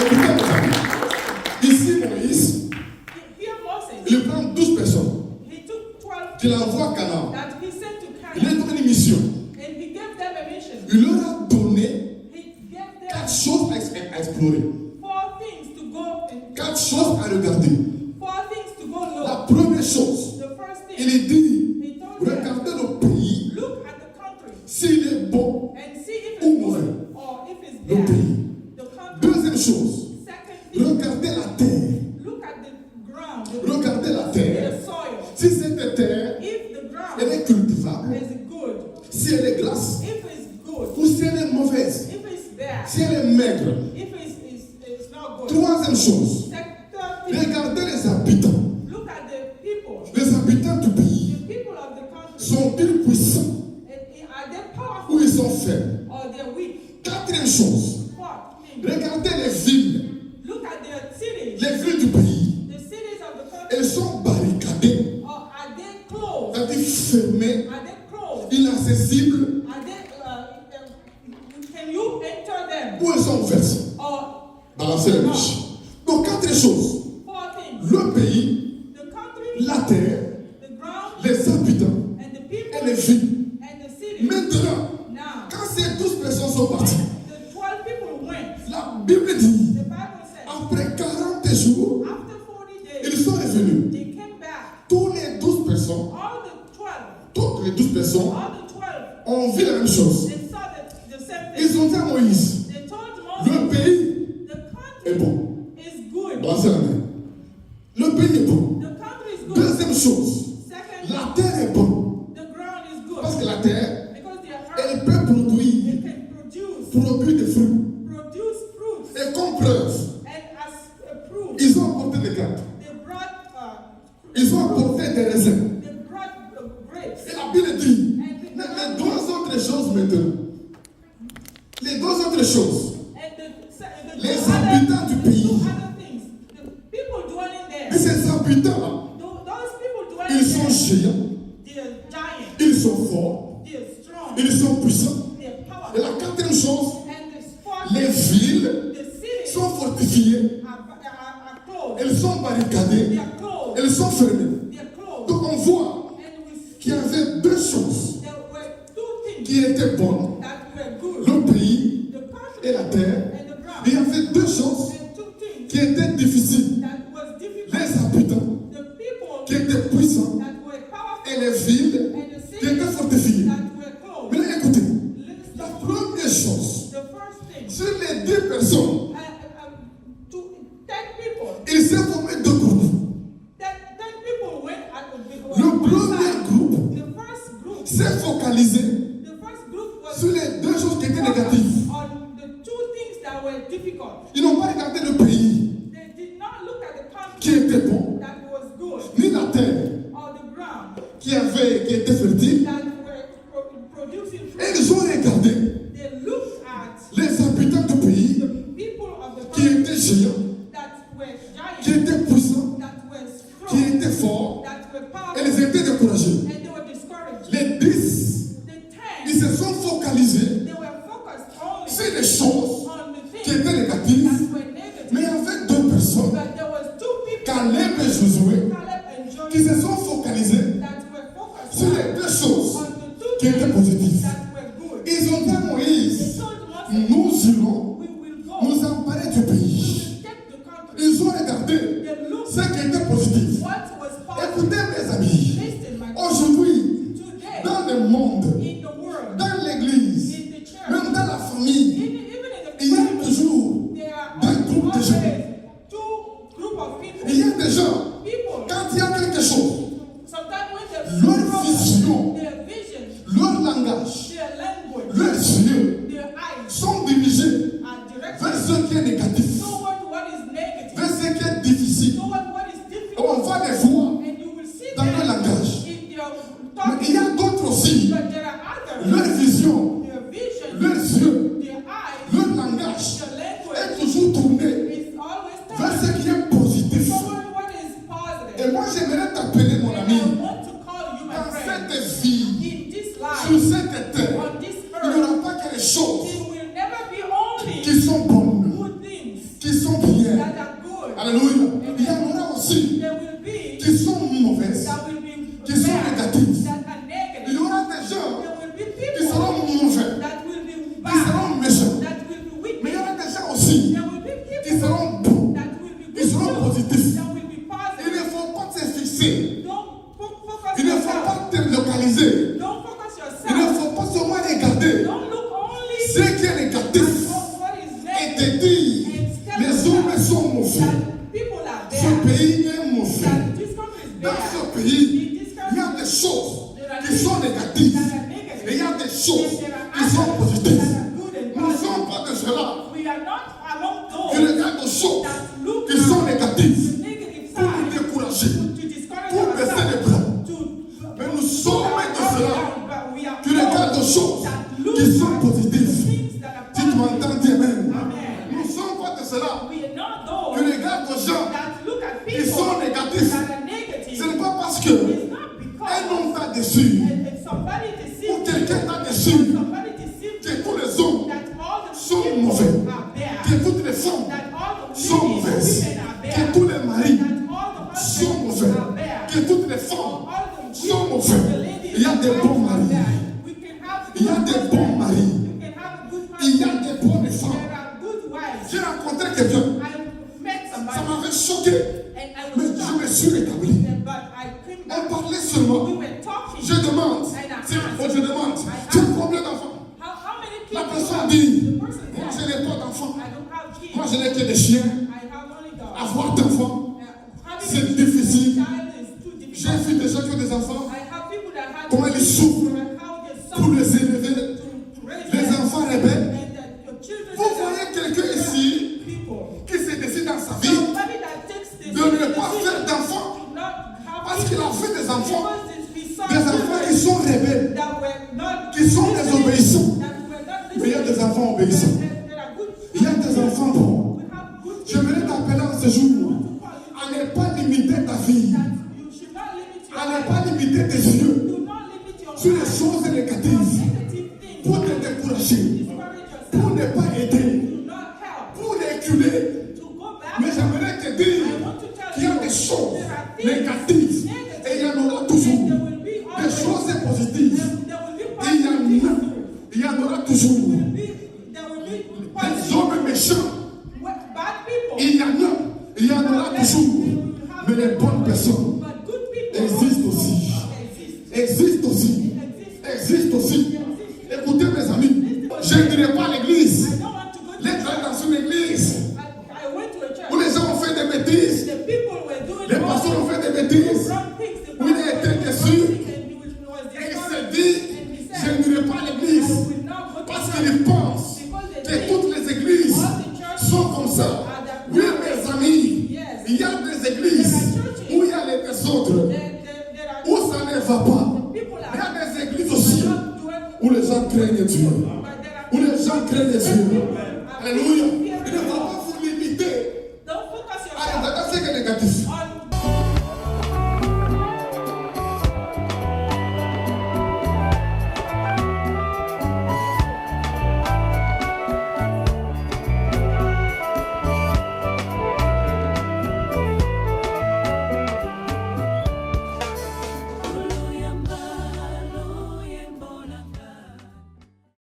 Écoutez, mes amis. Ici, Moïse, il prend 12 personnes. Il l'envoie à Canaan. Il leur donne une mission. Il leur a donné 4 choses à explorer. 4 choses à regarder. La première chose, il dit, regardez le pays, s'il est bon ou mauvais. Le pays. Deuxième chose, regardez la terre. Regardez la terre. Si cette terre, elle est cultivable, si elle est glace, ou si elle est mauvaise, si elle est maigre. Troisième chose, regardez les habitants. Les habitants du pays sont-ils puissants ou ils sont faibles? Quatrième chose, regardez les villes. Les villes du pays, elles sont barricadées, c'est-à-dire fermées, inaccessibles, ou elles sont ouvertes. Balancez les bouches. Donc, 4 choses. Le pays, la terre, les habitants et les villes. Maintenant, quand ces 12 personnes sont parties, la Bible dit, après 40 jours, ils sont revenus. Tous les 12 personnes, toutes les 12 personnes ont vu la même chose. Ils ont dit à Moïse, le pays est bon. Brassez la main. Le pays est bon. Deuxième chose, la terre est bonne. Parce que la terre, elle peut produire des fruits. Et comme preuve, ils ont apporté des grappes. Ils ont apporté des raisins. Et la Bible dit, les 2 autres choses maintenant. Les 2 autres choses. Les habitants du pays. Et ces habitants-là, ils sont géants. Ils sont forts. Ils sont puissants. Et la 4e chose, les villes sont fortifiées. Elles sont barricadées. Elles sont fermées. Donc on voit qu'il y avait 2 choses qui étaient bonnes. Le pays et la terre. Il y avait 2 choses qui étaient difficiles. Les habitants qui étaient puissants et les villes qui étaient fortifiées. Mais là, écoutez, la première chose, sur les 10 personnes, il s'est formé 2 groupes. Le premier groupe s'est focalisé sur les 2 choses qui étaient négatives. Ils n'ont pas regardé le pays qui était bon, ni la terre qui était fertile. Et ils ont regardé les habitants du pays qui étaient géants, qui étaient puissants, qui étaient forts, et ils étaient découragés. Les 10, ils se sont focalisés sur les choses qui étaient négatives, mais il y avait 2 personnes, Caleb et Josué, qui se sont focalisés sur les 2 choses qui étaient positives. Ils ont dit à Moïse, nous irons nous emparer du pays. Ils ont regardé ce qui était positif. Écoutez mes amis, aujourd'hui, dans le monde, dans l'église, même dans la famille, il y a toujours Alléluia. Il y en aura aussi qui sont mauvaises, qui sont négatives. Il y aura des gens qui seront mauvais, qui seront méchants. Mais il y aura des gens aussi qui seront bons, qui seront positifs. Il ne faut pas se fixer. Il ne faut pas te localiser. Il ne faut pas seulement regarder ce qui est négatif et te dire les hommes sont mauvais. Ce pays est mauvais. Dans ce pays, il y a des choses qui sont négatives et il y a des choses qui sont positives. Nous ne sommes pas de cela qui regardent des choses qui sont négatives pour nous décourager, pour baisser les bras. Mais nous sommes de cela qui regardent des choses qui sont positives. Si tu m'entends, dis Amen. Nous ne sommes pas de cela qui regardent des gens qui sont négatifs. Ce n'est pas parce que un homme t'a déçu ou quelqu'un t'a déçu que tous les hommes sont mauvais, que toutes les femmes sont mauvaises, que tous les maris sont mauvais, que toutes les femmes sont mauvais. Il y a des bons maris, il y a des bons maris, il y a des bonnes femmes. J'ai rencontré quelqu'un, ça m'avait choqué, mais je me suis rétabli. On parlait seulement. Je demande, tu as combien d'enfants? La personne dit, moi je n'ai pas d'enfants. Moi je n'ai que des chiens. Avoir d'enfants, c'est difficile. J'ai vu des gens qui ont des enfants, comment ils souffrent pour les élever. Les enfants rebelles. Vous voyez quelqu'un ici qui se décide dans sa vie de ne pas faire d'enfants parce qu'il a fait des enfants qui sont rebelles, qui sont désobéissants. Mais il y a des enfants obéissants. Il y a des enfants bons. J'aimerais t'appeler en ce jour à ne pas limiter ta vie, à ne pas limiter tes yeux sur les choses négatives pour te décourager, pour ne pas aider, pour reculer. Mais j'aimerais te dire qu'il y a des choses négatives et il y en aura toujours. Des choses positives, il y en aura toujours. Des hommes méchants, il y en aura toujours. Mais les bonnes personnes existent aussi. Écoutez mes amis, je ne dirai pas à l'église. L'être dans une église où les gens ont fait des bêtises, les pasteurs ont fait des bêtises, où il a été déçu. Et il s'est dit, je ne dirai pas à l'église. Parce qu'il pense que toutes les églises sont comme ça. Oui, mes amis, il y a des églises où il y a les désordres, où ça ne va pas. Il y a des églises aussi où les gens craignent Dieu. Où les gens craignent Dieu. Alléluia. Il ne faut pas vous limiter à regarder ce qui est négatif.